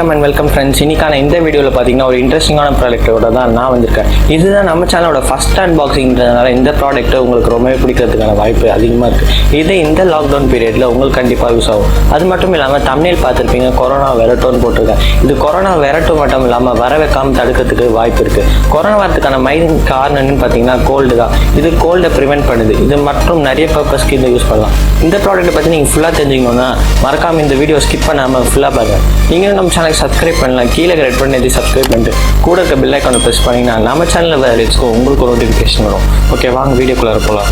வணக்கம் and welcome friends. இன்னைக்கான இந்த வீடியோவில் பார்த்தீங்கன்னா ஒரு இன்ட்ரெஸ்டிங்கான ப்ராடக்ட்டோட தான் நான் வந்திருக்கேன். இதுதான் நம்ம சேனலோட ஃபஸ்ட் அன்பாக்சிங்கிறதுனால இந்த ப்ராடக்ட்டை உங்களுக்கு ரொம்பவே பிடிக்கிறதுக்கான வாய்ப்பு அதிகமாக இருக்குது. இது இந்த லாக்டவுன் பீரியடில் உங்களுக்கு கண்டிப்பாக யூஸ் ஆகும். அது மட்டும் இல்லாமல் தமிழில் பார்த்துருப்பீங்க, கொரோனா விரட்டோன்னு போட்டிருக்கேன். இது கொரோனா விரட்டும் மட்டும் இல்லாமல் வர வைக்காமல் தடுக்கிறதுக்கு வாய்ப்பு இருக்குது. கொரோனா வரதுக்கான மெயின் காரணம்னு பார்த்தீங்கன்னா கோல்டு தான். இது கோல்டை ப்ரிவென்ட் பண்ணுது. இது மற்றும் நிறைய பர்பஸ்க்கு இதை யூஸ் பண்ணலாம். இந்த ப்ராடக்ட்டை பற்றி நீங்கள் ஃபுல்லாக தெரிஞ்சுக்கணுன்னா மறக்காமல் இந்த வீடியோ ஸ்கிப் பண்ணாமல் ஃபுல்லாக பாருங்கள். நீங்களும் நம்ம சேனலுக்கு சப்ஸ்கிரைப் பண்ணலாம். கீழே ரெட் பண்ணி சப்ஸ்கிரைப் பண்ணிட்டு கூட இருக்க பெல் ஐக்கானை ப்ரெஸ் பண்ணிங்கன்னா நம்ம சேனலில் வேறு உங்களுக்கு ஒரு நோட்டிஃபிகேஷன் வரும். ஓகே, வாங்க வீடியோக்குள்ளே போகலாம்.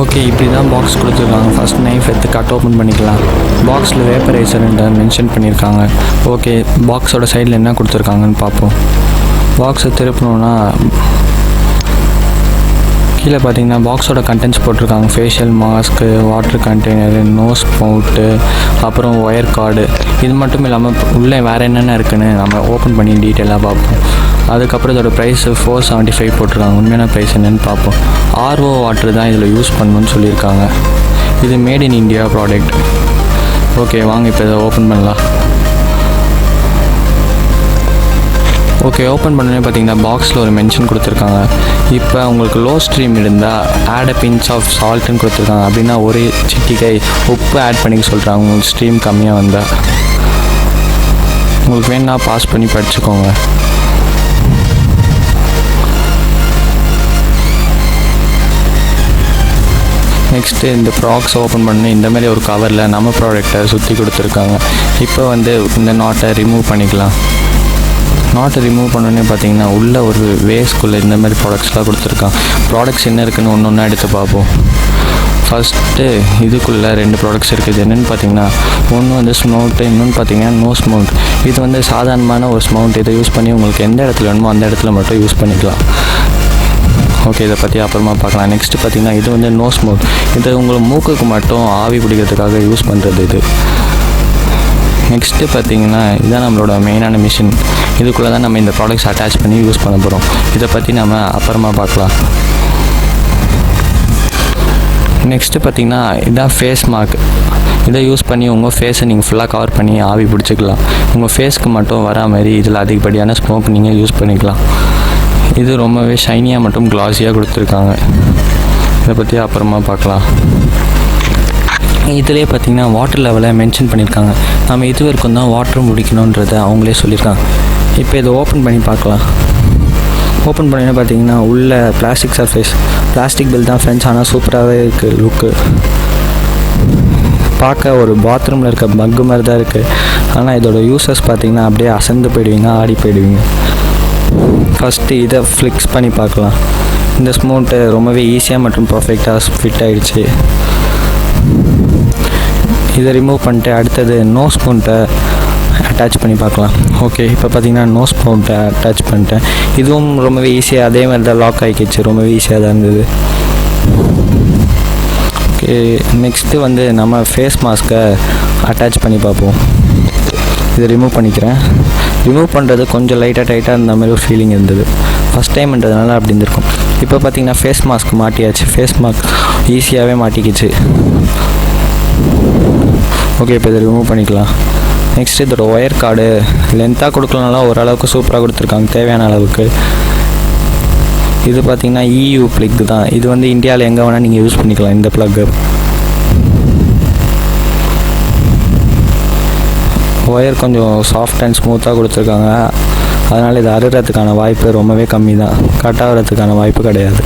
ஓகே, இப்படி தான் பாக்ஸ் கொடுத்துருக்காங்க. ஃபஸ்ட் நைஃப் எடுத்து கட் ஓப்பன் பண்ணிக்கலாம். பாக்ஸில் வேப்பரைசர்ன்ற மென்ஷன் பண்ணியிருக்காங்க. ஓகே, பாக்ஸோட சைடில் என்ன கொடுத்துருக்காங்கன்னு பார்ப்போம். பாக்ஸை திருப்பணுன்னா கீழே பார்த்தீங்கன்னா பாக்ஸோட கண்டென்ட்ஸ் போட்டிருக்காங்க. Facial mask, water container, nose mount, அப்புறம் ஒயர் கார்டு. இது மட்டும் இல்லாமல் உள்ளே வேறு என்னென்ன இருக்குதுன்னு நம்ம ஓப்பன் பண்ணி டீட்டெயிலாக பார்ப்போம். அதுக்கப்புறம் இதோட ப்ரைஸு 475 போட்டிருக்காங்க. உண்மையான ப்ரைஸ் என்னென்னு பார்ப்போம். ஆர்ஓ வாட்டர் தான் இதில் யூஸ் பண்ணணும்னு சொல்லியிருக்காங்க. இது made in India product. Okay, வாங்க இப்போ இதை ஓப்பன் பண்ணலாம். ஓகே, ஓப்பன் பண்ணோன்னே பார்த்தீங்கன்னா பாக்ஸில் ஒரு மென்ஷன் கொடுத்துருக்காங்க. இப்போ உங்களுக்கு லோ ஸ்ட்ரீம் இருந்தால் ஆட் அ பிஞ்ச் ஆஃப் சால்ட்டுன்னு கொடுத்துருக்காங்க. அப்படின்னா ஒரு சிட்டிகை உப்பு ஆட் பண்ணிக்க சொல்கிறாங்க. உங்களுக்கு ஸ்ட்ரீம் கம்மியாக வந்தால். உங்களுக்கு வேணுன்னா பாஸ் பண்ணி படிச்சுக்கோங்க. நெக்ஸ்ட்டு இந்த ப்ராக்ஸ் ஓப்பன் பண்ணி இந்தமாதிரி ஒரு கவரில் நம்ம ப்ராடக்டை சுற்றி கொடுத்துருக்காங்க. இப்போ இந்த நாட்டை ரிமூவ் பண்ணிக்கலாம். நாட்டை ரிமூவ் பண்ணோன்னே பார்த்தீங்கன்னா உள்ளே ஒரு வேஸ்க்குள்ளே இந்தமாதிரி ப்ராடக்ட்ஸ்லாம் கொடுத்துருக்காங்க. ப்ராடக்ட்ஸ் என்ன இருக்குதுன்னு ஒன்று ஒன்றா எடுத்து பார்ப்போம். ஃபஸ்ட்டு இதுக்குள்ளே 2 ப்ராடக்ட்ஸ் இருக்குது. என்னென்னு பார்த்தீங்கன்னா ஒன்று ஸ்மவுண்ட்டு, இன்னொன்று பார்த்தீங்கன்னா நோஸ் மவுண்ட். இது சாதாரணமான ஒரு ஸ்மவுண்ட். இதை யூஸ் பண்ணி உங்களுக்கு எந்த இடத்துல வேணுமோ அந்த இடத்துல மட்டும் யூஸ் பண்ணிக்கலாம். ஓகே, இதை பற்றி அப்புறமா பார்க்கலாம். நெக்ஸ்ட்டு பார்த்தீங்கன்னா இது நோஸ் மவுண்ட். இது உங்களுக்கு மூக்குக்கு மட்டும் ஆவி பிடிக்கிறதுக்காக யூஸ் பண்ணுறது இது. நெக்ஸ்ட்டு பார்த்தீங்கன்னா இதுதான் நம்மளோட மெயினான மிஷின். இதுக்குள்ளே தான் நம்ம இந்த ப்ராடக்ட்ஸ் அட்டாச் பண்ணி யூஸ் பண்ண போகிறோம். இதை பற்றி நம்ம அப்புறமா பார்க்கலாம். நெக்ஸ்ட்டு பார்த்தீங்கன்னா இதுதான் ஃபேஸ் மார்க். இதை யூஸ் பண்ணி உங்கள் ஃபேஸை நீங்கள் ஃபுல்லாக கவர் பண்ணி ஆவி பிடிச்சிக்கலாம். உங்கள் ஃபேஸ்க்கு மட்டும் வரா மாதிரி இதில் அதிகப்படியான ஸ்மோக் நீங்கள் யூஸ் பண்ணிக்கலாம். இது ரொம்பவே ஷைனியாக மற்றும் கிளாஸியாக கொடுத்துருக்காங்க. இதை பற்றி அப்புறமா பார்க்கலாம். இதிலே பார்த்திங்கன்னா வாட்டர் லெவலை மென்ஷன் பண்ணியிருக்காங்க. நம்ம இது வரைக்கும் தான் வாட்டர் முடிக்கணுன்றதை அவங்களே சொல்லியிருக்காங்க. இப்போ இதை ஓப்பன் பண்ணி பார்க்கலாம். ஓப்பன் பண்ணினா பார்த்தீங்கன்னா உள்ள பிளாஸ்டிக் சர்ஃபேஸ், பிளாஸ்டிக் பில் தான் ஃப்ரெண்ட்ஸ். ஆனால் சூப்பராகவே இருக்குது லுக்கு. பார்க்க ஒரு பாத்ரூமில் இருக்க பக்கு மாதிரி தான் இருக்குது. ஆனால் இதோட யூசர்ஸ் பார்த்திங்கன்னா அப்படியே அசந்து போயிடுவீங்க, ஆடி போயிடுவீங்க. ஃபஸ்ட்டு இதை ஃப்ளிக்ஸ் பண்ணி பார்க்கலாம். இந்த ஸ்மூண்ட்டு ரொம்பவே ஈஸியாக மற்றும் பர்ஃபெக்டாக ஃபிட் ஆகிடுச்சு. இதை ரிமூவ் பண்ணிட்டு அடுத்தது நோஸ் மவுண்ட்டை அட்டாச் பண்ணி பார்க்கலாம். ஓகே, இப்போ பார்த்தீங்கன்னா நோஸ் மவுண்ட்டை அட்டாச் பண்ணிட்டேன். இதுவும் ரொம்பவே ஈஸியாக அதே மாதிரி தான் லாக் ஆகிக்கிச்சு. ரொம்பவே ஈஸியாக தான் இருந்தது. ஓகே, நெக்ஸ்ட்டு நம்ம ஃபேஸ் மாஸ்க்கை அட்டாச் பண்ணி பார்ப்போம். இதை ரிமூவ் பண்ணிக்கிறேன். ரிமூவ் பண்ணுறது கொஞ்சம் டைட்டாக இருந்த மாதிரி ஒரு ஃபீலிங் இருந்தது. ஃபஸ்ட் டைம்ன்றதுனால அப்படி இருந்திருக்கும். இப்போ பார்த்தீங்கன்னா ஃபேஸ் மாஸ்க் மாட்டியாச்சு. ஃபேஸ் மாஸ்க் ஈஸியாகவே மாட்டிக்கிச்சு. ஓகே, இப்போ இதை ரிமூவ் பண்ணிக்கலாம். நெக்ஸ்ட்டு இதோட ஒயர் கார்டு லென்த்தாக கொடுக்கலனாலும் ஓரளவுக்கு சூப்பராக கொடுத்துருக்காங்க, தேவையான அளவுக்கு. இது பார்த்திங்கன்னா EU ப்ளக் தான். இது இந்தியாவில் எங்கே வேணால் நீங்கள் யூஸ் பண்ணிக்கலாம் இந்த ப்ளக்கு. ஒயர் கொஞ்சம் சாஃப்ட் அண்ட் ஸ்மூத்தாக கொடுத்துருக்காங்க. அதனால் இது அறுகிறதுக்கான வாய்ப்பு ரொம்பவே கம்மி தான். கட் ஆகிறதுக்கான வாய்ப்பு கிடையாது.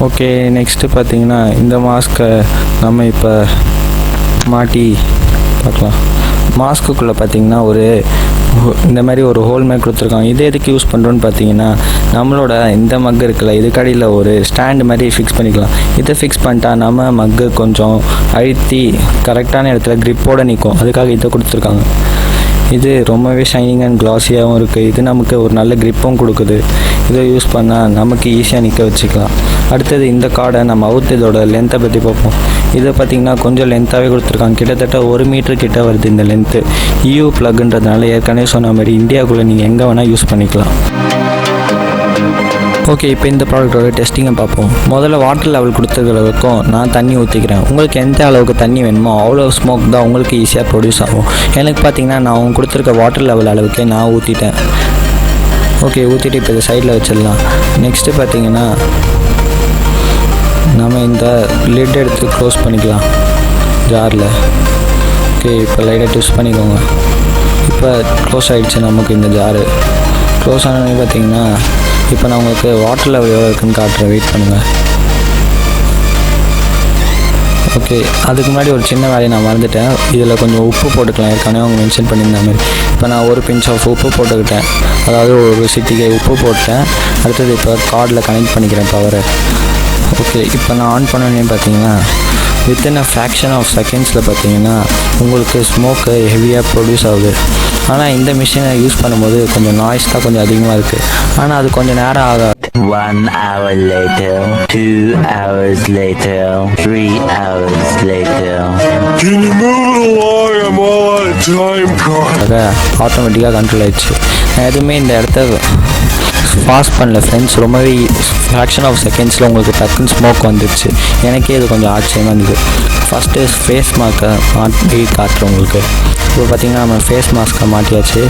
ஓகே, நெக்ஸ்ட்டு பார்த்தீங்கன்னா இந்த மாஸ்க்கை நம்ம இப்போ மாட்டி பார்க்கலாம். மாஸ்க்குள்ளே பார்த்தீங்கன்னா இந்த மாதிரி ஒரு ஹோல் மாதிரி கொடுத்துருக்காங்க. இது எதுக்கு யூஸ் பண்ணுறோன்னு பார்த்தீங்கன்னா நம்மளோட இந்த மக்கு இருக்குல்ல, இதுக்கடியில் ஒரு ஸ்டாண்டு மாதிரி ஃபிக்ஸ் பண்ணிக்கலாம். இதை ஃபிக்ஸ் பண்ணிட்டா நம்ம மக்கு கொஞ்சம் அழுத்தி கரெக்டான இடத்துல க்ரிப்போடு நிற்கும். அதுக்காக இதை கொடுத்துருக்காங்க. இது ரொம்பவே ஷைனிங் அண்ட் கிளாஸியாகவும் இருக்குது. இது நமக்கு ஒரு நல்ல க்ரிப்பும் கொடுக்குது. இதை யூஸ் பண்ணால் நமக்கு ஈஸியாக நிற்க வச்சுக்கலாம். அடுத்தது இந்த கார்டை நம்ம அவுத்து இதோட லென்த்தை பற்றி பார்ப்போம். இதை பார்த்திங்கன்னா கொஞ்சம் லென்த்தாகவே கொடுத்துருக்காங்க, கிட்டத்தட்ட 1 மீட்டர் கிட்ட வருது இந்த லென்த்து. EU ப்ளக்ன்றதுனால ஏற்கனவே சொன்ன மாதிரி இந்தியாவுக்குள்ளே நீங்கள் எங்கே வேணால் யூஸ் பண்ணிக்கலாம். ஓகே, இப்போ இந்த ப்ராடக்டோட டெஸ்டிங்கை பார்ப்போம். முதல்ல வாட்டர் லெவல் கொடுத்துருக்கிறதுக்கும் நான் தண்ணி ஊற்றிக்கிறேன். உங்களுக்கு எந்த அளவுக்கு தண்ணி வேணுமோ அவ்வளோ ஸ்மோக் தான் உங்களுக்கு ஈஸியாக ப்ரொடியூஸ் ஆகும். எனக்கு பார்த்திங்கன்னா நான் அவங்க கொடுத்துருக்க வாட்டர் லெவல் அளவுக்கே நான் ஊற்றிட்டேன். ஓகே, ஊற்றிட்டு இப்போ இதை சைடில் வச்சிடலாம். நெக்ஸ்ட்டு பார்த்திங்கன்னா நம்ம இந்த லிட் எடுத்து க்ளோஸ் பண்ணிக்கலாம் ஜாரில். ஓகே, இப்போ லைட்டாக ட்விஸ்ட் பண்ணிக்கோங்க. இப்போ க்ளோஸ் ஆகிடுச்சு நமக்கு இந்த ஜாரு. க்ளோஸ் ஆனோடனே பார்த்திங்கன்னா இப்போ நான் உங்களுக்கு வாட்டர் லெவல் எவ்வளோ இருக்குன்னு காட்டுறேன், வெயிட் பண்ணுங்கள். ஓகே, அதுக்கு முன்னாடி ஒரு சின்ன வேலையை நான் மறந்துட்டேன். இதில் கொஞ்சம் உப்பு போட்டுக்கலாம், ஏற்கனவே அவங்க மென்ஷன் பண்ணியிருந்த மாதிரி. இப்போ நான் ஒரு பிஞ்ச் ஆஃப் உப்பு போட்டுக்கிட்டேன், அதாவது ஒரு சிட்டிகை உப்பு போட்டேன். அடுத்தது இப்போ கார்டில் கனெக்ட் பண்ணிக்கிறேன் பவரை. ஓகே, இப்போ நான் ஆன் பண்ணோன்னே பார்த்தீங்கன்னா வித்தின் அ ஃப்ராக்ஷன் ஆஃப் செகண்ட்ஸில் பார்த்தீங்கன்னா உங்களுக்கு ஸ்மோக்கு ஹெவியாக ப்ரொடியூஸ் ஆகுது. ஆனால் இந்த மிஷினை யூஸ் பண்ணும்போது கொஞ்சம் நாய்ஸ் தான் கொஞ்சம் அதிகமாக இருக்குது. ஆனால் அது கொஞ்சம் நேரம் ஆகாது. 1 hour later, 2 hours later, 3 hours later. Can you move along? I'm all out of time, God. ஆட்டோமேட்டிக்காக கண்ட்ரோல் ஆயிடுச்சு. நான் எதுவுமே இந்த இடத்த ஃபாஸ்ட் பண்ணல ஃப்ரெண்ட்ஸ். ரொம்பவே ஃப்ராக்ஷன் ஆஃப் செகண்ட்ஸில் உங்களுக்கு டக்குன்னு ஸ்மோக் வந்துடுச்சு. எனக்கே இது கொஞ்சம் ஆச்சரியமாக இருந்தது. ஃபஸ்ட்டு ஃபேஸ் மாஸ்க்கை மாட்டி காட்டுறேன் உங்களுக்கு. இப்போ பார்த்திங்கன்னா நம்ம ஃபேஸ் மாஸ்க்கை மாட்டியாச்சு.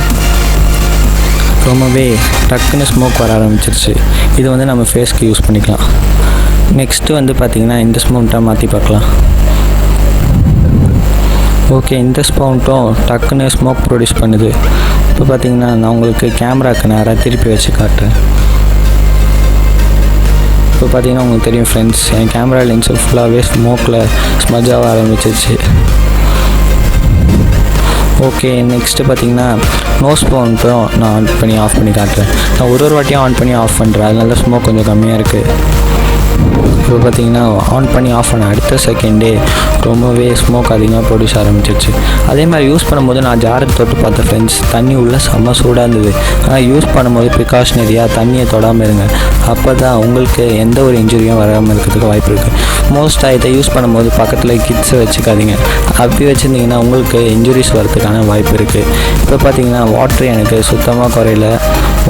ரொம்பவே டக்குன்னு ஸ்மோக் வர ஆரம்பிச்சிருச்சு. இது வந்து நம்ம ஃபேஸ்க்கு யூஸ் பண்ணிக்கலாம். நெக்ஸ்ட்டு வந்து பார்த்திங்கன்னா இந்த ஸ்மௌண்ட்டாக மாற்றி பார்க்கலாம். ஓகே, இந்த ஸ்மௌண்ட்டும் டக்குன்னு ஸ்மோக் ப்ரொடியூஸ் பண்ணுது. இப்போ பார்த்திங்கன்னா நான் உங்களுக்கு கேமராவுக்கு நேராக திருப்பி வச்சு காட்டுறேன். இப்போ பார்த்திங்கன்னா உங்களுக்கு தெரியும் ஃப்ரெண்ட்ஸ், என் கேமரா லென்ஸு ஃபுல்லாகவே ஸ்மோக்கில் ஸ்மஜ் ஆக ஆரம்பிச்சிருச்சு. ஓகே, நெக்ஸ்ட்டு பார்த்திங்கன்னா நோஸ் மவுண்ட்டும் நான் ஆன் பண்ணி ஆஃப் பண்ணி காட்டுறேன். நான் ஒரு வாட்டியும் ஆன் பண்ணி ஆஃப் பண்ணுறேன், அதனால ஸ்மோக் கொஞ்சம் கம்மியாக இருக்குது. இப்போ பார்த்திங்கன்னா ஆன் பண்ணி ஆஃப் பண்ண அடுத்த செகண்டே ரொம்பவே ஸ்மோக் அதிகமாக ப்ரொடியூஸ் ஆரம்பிச்சிருச்சு. அதே மாதிரி யூஸ் பண்ணும்போது நான் ஜாரை தொட்டு பார்த்தேன் ஃப்ரெண்ட்ஸ், தண்ணி உள்ளே செம்ம சூடாக இருந்தது. ஆனால் யூஸ் பண்ணும்போது ப்ரிகாஷனரியாக தண்ணியை தொடாமல் இருங்க. அப்போ தான் உங்களுக்கு எந்த ஒரு இன்ஜுரியும் வராமல் இருக்கிறதுக்கு வாய்ப்பு இருக்குது. மோஸ்ட்டாக இதை யூஸ் பண்ணும்போது பக்கத்தில் கிட்ஸை வச்சுக்காதீங்க. அப்படி வச்சுருந்தீங்கன்னா உங்களுக்கு இன்ஜுரிஸ் வரதுக்கான வாய்ப்பு இருக்குது. இப்போ பார்த்திங்கன்னா வாட்ரு எனக்கு சுத்தமாக குறையில.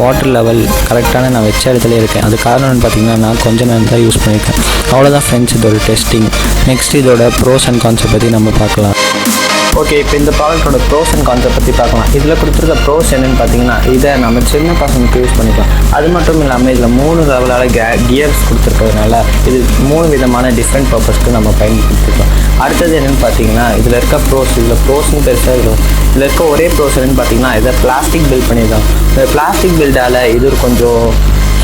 வாட்டர் லெவல் கரெக்டான நான் வச்ச இடத்துல இருக்கேன். அது காரணம்னு பார்த்திங்கன்னா நான் கொஞ்ச நேரம் தான் யூஸ் பண்ணியிருக்கேன். அவ்வளோதான் ஃப்ரெண்ட்ஸ் இதோட டெஸ்டிங். நெக்ஸ்ட் இதோட ப்ரோஸ் அண்ட் கான்ஸை பற்றி நம்ம பார்க்கலாம். ஓகே, இப்போ இந்த ப்ராடக்ட்டோட ப்ரோஸ் அண்ட் கான்ஸை பற்றி பார்க்கலாம். இதில் கொடுத்துருக்க ப்ரோஸ் என்னென்னு பார்த்தீங்கன்னா, இதை நம்ம சின்ன பசங்களுக்கு யூஸ் பண்ணிக்கலாம். அது மட்டும் இல்லாமல் இதில் 3 லெவலால் கியர்ஸ் கொடுத்துருக்கிறதுனால இது 3 விதமான டிஃப்ரெண்ட் பர்பஸ்க்கு நம்ம பயன்படுத்திக்கலாம். அடுத்தது என்னென்னு பார்த்தீங்கன்னா, இதில் இருக்க ப்ரோஸ், இதில் ப்ரோஸ்னு பெருசாக இருக்கும். இதில் இருக்க ஒரே ப்ரோஸ் என்னென்னு பார்த்தீங்கன்னா, இதை பிளாஸ்டிக் பில்ட் பண்ணியிருக்காங்க. இந்த பிளாஸ்டிக் பில்டால் இது கொஞ்சம்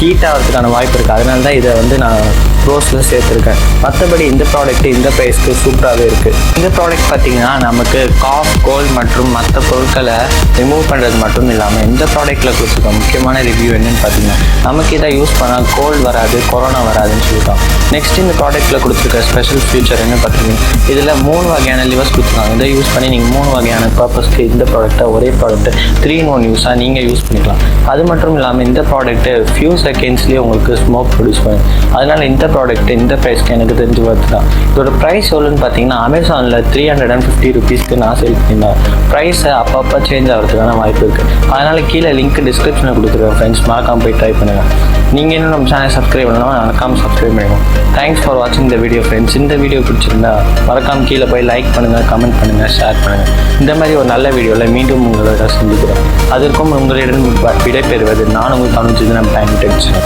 ஹீட் ஆகிறதுக்கான வாய்ப்பு இருக்குது. அதனால தான் இதை வந்து நான் ப்ரோஸில் சேர்த்துருக்கேன். மற்றபடி இந்த ப்ராடக்ட்டு இந்த ப்ரைஸ்க்கு சூப்பராகவே இருக்குது. இந்த ப்ராடக்ட் பார்த்திங்கன்னா நமக்கு காஃப், கோல்ட் மற்றும் மற்ற பொருட்களை ரிமூவ் பண்ணுறது மட்டும் இல்லாமல் இந்த ப்ராடக்ட்டில் கொடுத்துருக்க முக்கியமான ரிவ்யூ என்னென்னு பார்த்தீங்கன்னா, நமக்கு இதை யூஸ் பண்ணால் கோல்டு வராது, கொரோனா வராதுன்னு சொல்லியிருக்காங்க. நெக்ஸ்ட் இந்த ப்ராடக்ட்டில் கொடுத்துருக்க ஸ்பெஷல் ஃபியூச்சர் என்ன பார்த்தீங்கன்னா, இதில் 3 வகையான லிவர்ஸ் கொடுத்துருக்காங்க. இதை யூஸ் பண்ணி நீங்கள் 3 வகையான பர்பஸ்க்கு இந்த ப்ராடக்ட்டை ஒரே ப்ராடக்ட்டு 3-in-1 யூஸாக நீங்கள் யூஸ் பண்ணிக்கலாம். அது மட்டும் இல்லாமல் இந்த ப்ராடக்ட்டு ஃபியூ செகண்ட்ஸ்லேயே உங்களுக்கு ஸ்மோக் ப்ரொடியூஸ் பண்ணும். அதனால் இந்த ப்ராடக்ட் இந்த ப்ரைஸ்க்கு எனக்கு தெரிஞ்சு பார்த்து தான். இதோட ப்ரைஸ் எவ்வளோன்னு பார்த்தீங்கன்னா, அமேசானில் 350 ருபீஸ்க்கு நான் சேல் பண்ணியிருந்தேன். ப்ரைஸை அப்பப்போ சேஞ்ச் ஆகிறதுக்கான வாய்ப்பு இருக்குது. அதனால் கீழே லிங்க் டிஸ்கிரிப்ஷனில் கொடுத்துருக்கேன் ஃப்ரெண்ட்ஸ், மறக்காமல் போய் ட்ரை பண்ணுங்கள். நீங்கள் இன்னும் நம்ம சேனல் சப்ஸ்கிரைப் பண்ணலாம், மறக்காமல் சப்ஸ்கிரைப் பண்ணிடுவோம். தேங்க்ஸ் ஃபார் வாட்சிங் இந்த வீடியோ ஃப்ரெண்ட்ஸ். இந்த வீடியோ பிடிச்சிருந்தா மறக்காமல் கீழே போய் லைக் பண்ணுங்கள், கமெண்ட் பண்ணுங்கள், ஷேர் பண்ணுங்கள். இந்த மாதிரி ஒரு நல்ல வீடியோவில் மீண்டும் உங்களோட சந்திக்கிறேன். அதற்கும் உங்களிடம் விடைபெறுவது நான் உங்கள் Tanuj.M.S.